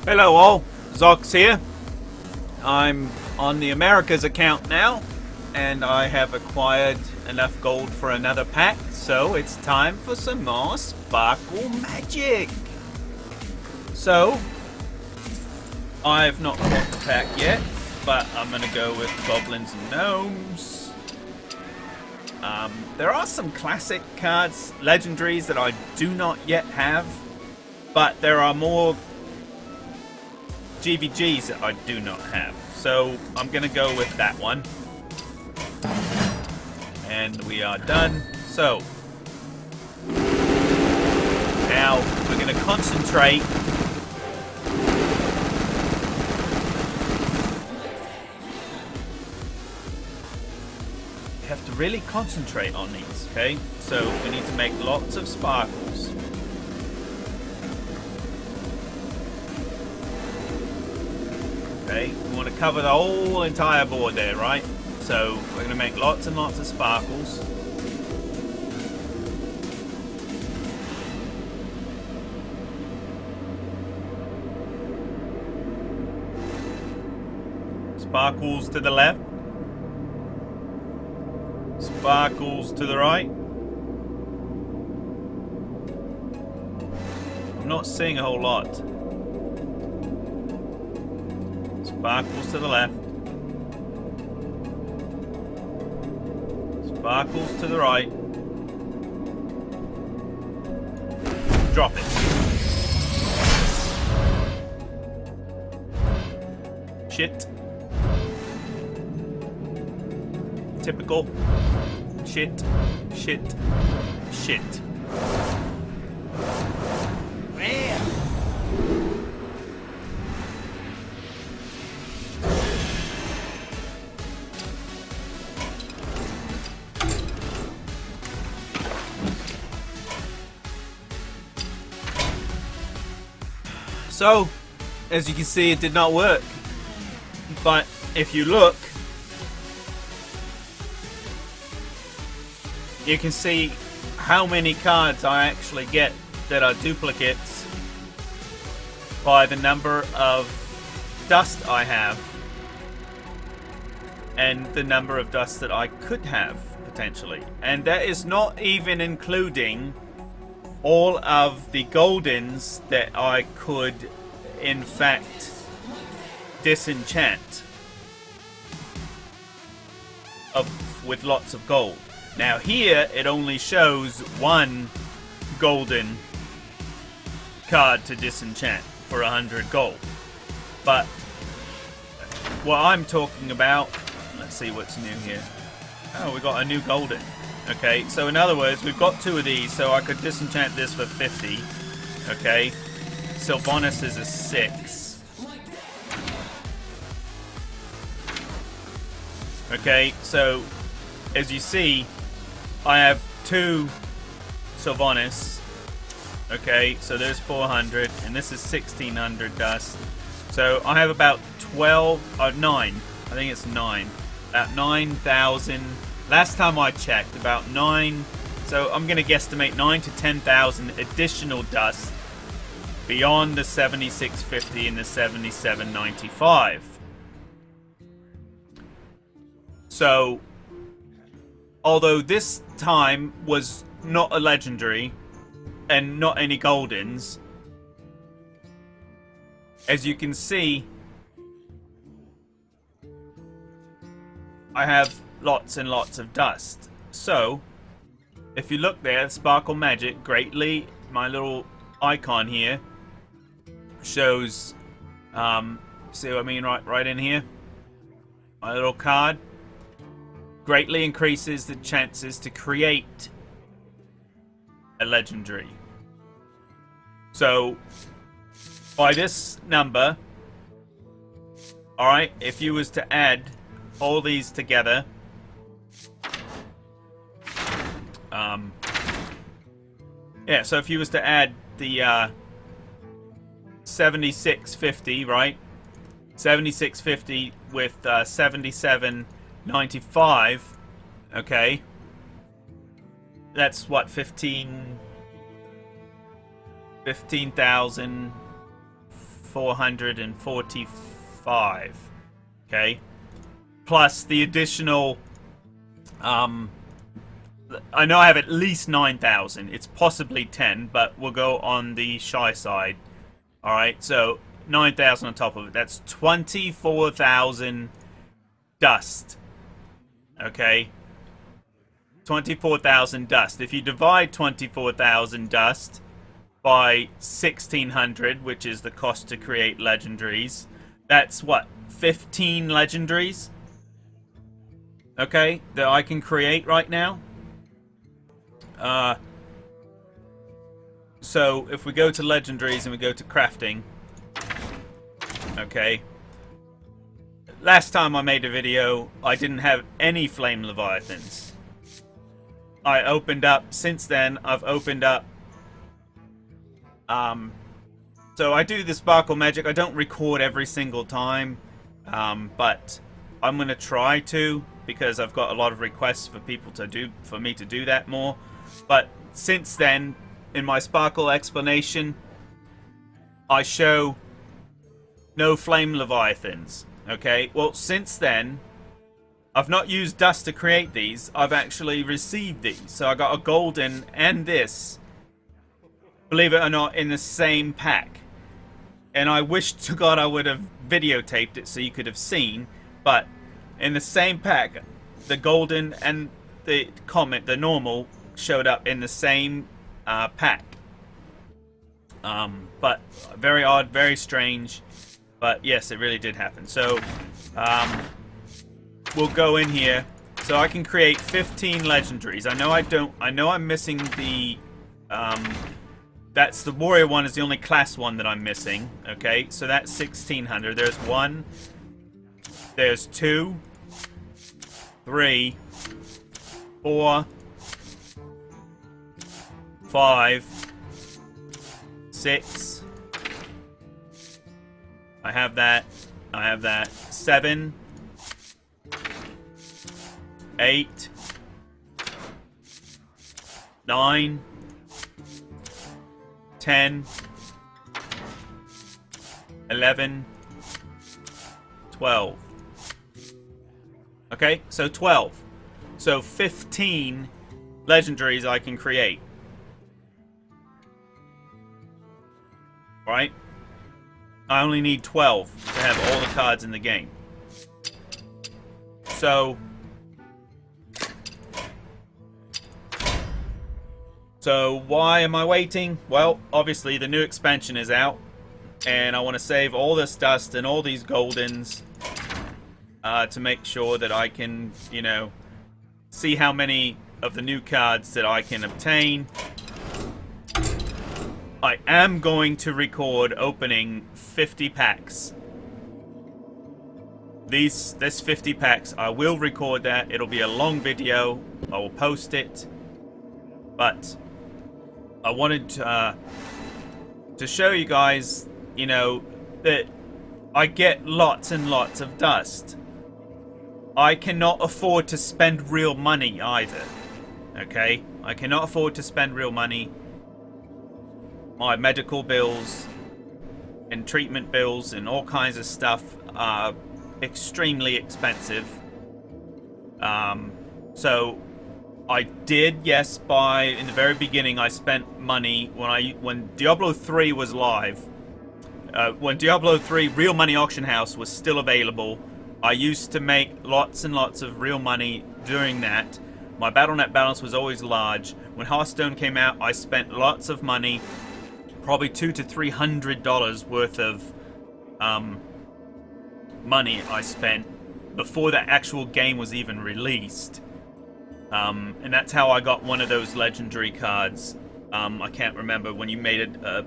Hello all, Zox here. I'm on the Americas account now, and I have acquired enough gold for another pack, so it's time for some more sparkle magic. So, I've not bought the pack yet, but I'm gonna go with goblins and gnomes. There are some classic cards, legendaries, that I do not yet have, but there are more GVGs that I do not have. So I'm gonna go with that one. And we are done. So now we're gonna concentrate we have to really concentrate on these, okay? So we need to make lots of sparkles. Okay, we want to cover the whole entire board there, right? So we're going to make lots and lots of sparkles. Sparkles to the left. Sparkles to the right. I'm not seeing a whole lot. Sparkles to the left. Sparkles to the right. Drop it. Shit. Typical. Shit. Shit. Shit. Man. So, as you can see, it did not work. But if you look, you can see how many cards I actually get that are duplicates by the number of dust I have and the number of dust that I could have potentially. And that is not even including all of the goldens that I could in fact disenchant with lots of gold. Now here it only shows one golden card to disenchant for 100 gold. But what I'm talking about, let's see what's new here. Oh, we got a new golden. Okay, so in other words, we've got two of these, so I could disenchant this for 50. Okay, Sylvanas is a 6. Okay, so as you see, I have two Sylvanas. Okay, so there's 400, and this is 1600 dust. So I have about 9. I think it's 9. About 9,000. Last time I checked, about 9. So I'm going to guesstimate 9 to 10,000 additional dust beyond the 7650 and the 7795. So, although this time was not a legendary and not any goldens, as you can see, I have lots and lots of dust. So, if you look there, Sparkle Magic greatly, my little icon here shows, see what I mean right in here? My little card greatly increases the chances to create a legendary. So, by this number, alright, if you was to add all these together, yeah, so if you was to add the 7650, right? 7650 with 7795, okay? That's what, 15,000 2,445. Okay, plus the additional. I know I have at least 9,000. It's possibly 10, but we'll go on the shy side. All right, so 9,000 on top of it. That's 24,000 dust. Okay, 24,000 dust. If you divide 24,000 dust by 1,600, which is the cost to create legendaries, that's what, 15 legendaries? Okay, that I can create right now. So if we go to legendaries and we go to crafting, okay. Last time I made a video, I didn't have any flame leviathans. I opened up, since then, I've opened up, so I do the sparkle magic. I don't record every single time, but I'm going to try to, because I've got a lot of requests for people to do, for me to do that more. But since then, in my sparkle explanation, I show no flame leviathans. Okay, well, since then, I've not used dust to create these. I've actually received these. So I got a golden and this, believe it or not, in the same pack. And I wish to God I would have videotaped it so you could have seen. But in the same pack, the golden and the comet, the normal, showed up in the same pack. But very odd, very strange. But yes, it really did happen. So we'll go in here. So I can create 15 legendaries. I know I'm missing the that's the warrior one, is the only class one that I'm missing. Okay, so that's 1,600. There's 1. There's 2, 3, 4, 5, 6. I have that. 7, 8, 9, 10, 11, 12. Okay, so 12. So 15 legendaries I can create. Right? I only need 12 to have all the cards in the game. So why am I waiting? Well, obviously the new expansion is out, and I want to save all this dust and all these goldens to make sure that I can, you know, see how many of the new cards that I can obtain. I am going to record opening 50 packs. This 50 packs, I will record that. It'll be a long video. I will post it. But I wanted to show you guys, you know, that I get lots and lots of dust. I cannot afford to spend real money either. Okay? I cannot afford to spend real money. My medical bills and treatment bills and all kinds of stuff are extremely expensive. So I did, yes, in the very beginning I spent money when Diablo 3 was live. When Diablo 3 Real Money Auction House was still available, I used to make lots and lots of real money during that. My Battle.net balance was always large. When HearthStone came out, I spent lots of money, probably $200 to $300 worth of money I spent before the actual game was even released. And that's how I got one of those legendary cards. I can't remember when you made a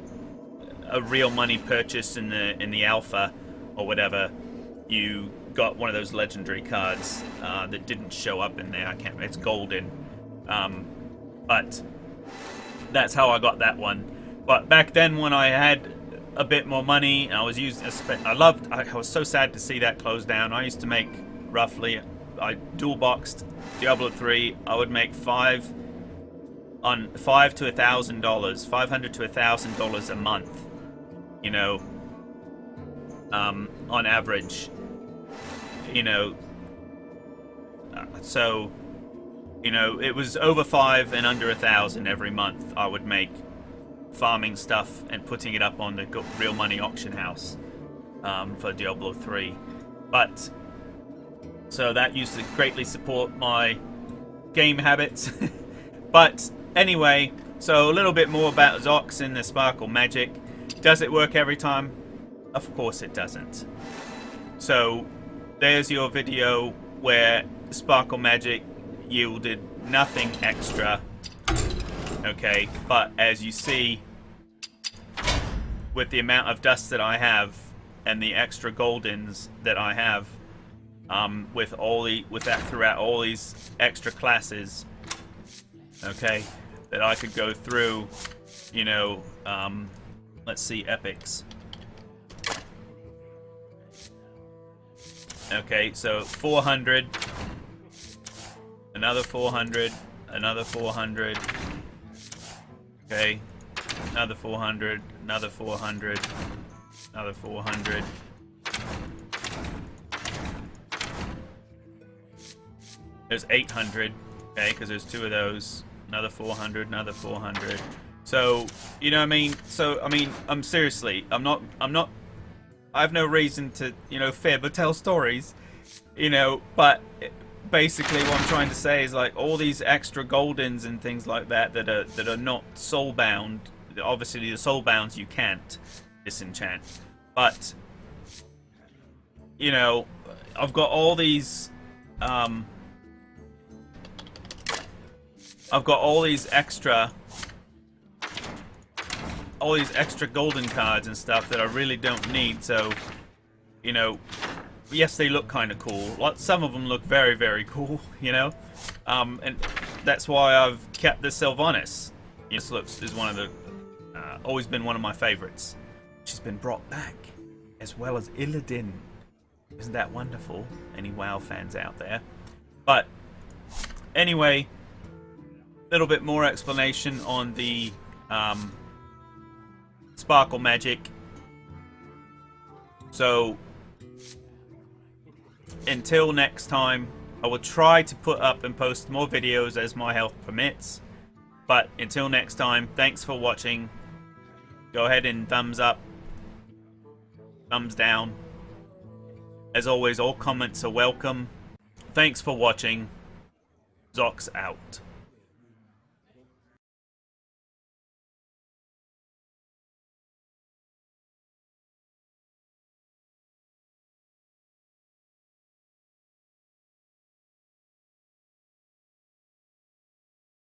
real money purchase in the alpha or whatever. You got one of those legendary cards that didn't show up in there. I can't. It's golden, but that's how I got that one. But back then, when I had a bit more money, I was I was so sad to see that close down. I used to make roughly. I dual boxed Diablo 3. I would make $500 to $1,000 a month. You know, on average. You know, so you know, it was over 5 and under 1,000 every month I would make farming stuff and putting it up on the real money auction house for Diablo 3. But so that used to greatly support my game habits. But anyway, so a little bit more about Zox and the Sparkle Magic. Does it work every time? Of course it doesn't. So there's your video where Sparkle Magic yielded nothing extra. Okay, but as you see, with the amount of dust that I have and the extra goldens that I have, with that throughout all these extra classes, okay, that I could go through, you know, let's see, epics. Okay, so 400, another 400, another 400, okay, another 400, another 400, another 400. There's 800, okay, because there's 2 of those. Another 400, another 400. So, you know what I mean? So, I mean, seriously, I have no reason to, you know, fib or tell stories, you know, but basically what I'm trying to say is, like, all these extra goldens and things like that that are not soul-bound. Obviously, the soul-bounds you can't disenchant. But, you know, I've got all these, I've got all these extra golden cards and stuff that I really don't need. So, you know, yes, they look kind of cool. Some of them look very, very cool, you know. And that's why I've kept the Sylvanas. This is one of the always been one of my favorites. She's been brought back, as well as Illidan. Isn't that wonderful? Any WoW fans out there? But anyway, a little bit more explanation on the Sparkle Magic. So until next time, I will try to put up and post more videos as my health permits. But until next time, thanks for watching. Go ahead and thumbs up, thumbs down. As always, all comments are welcome. Thanks for watching. Zox out.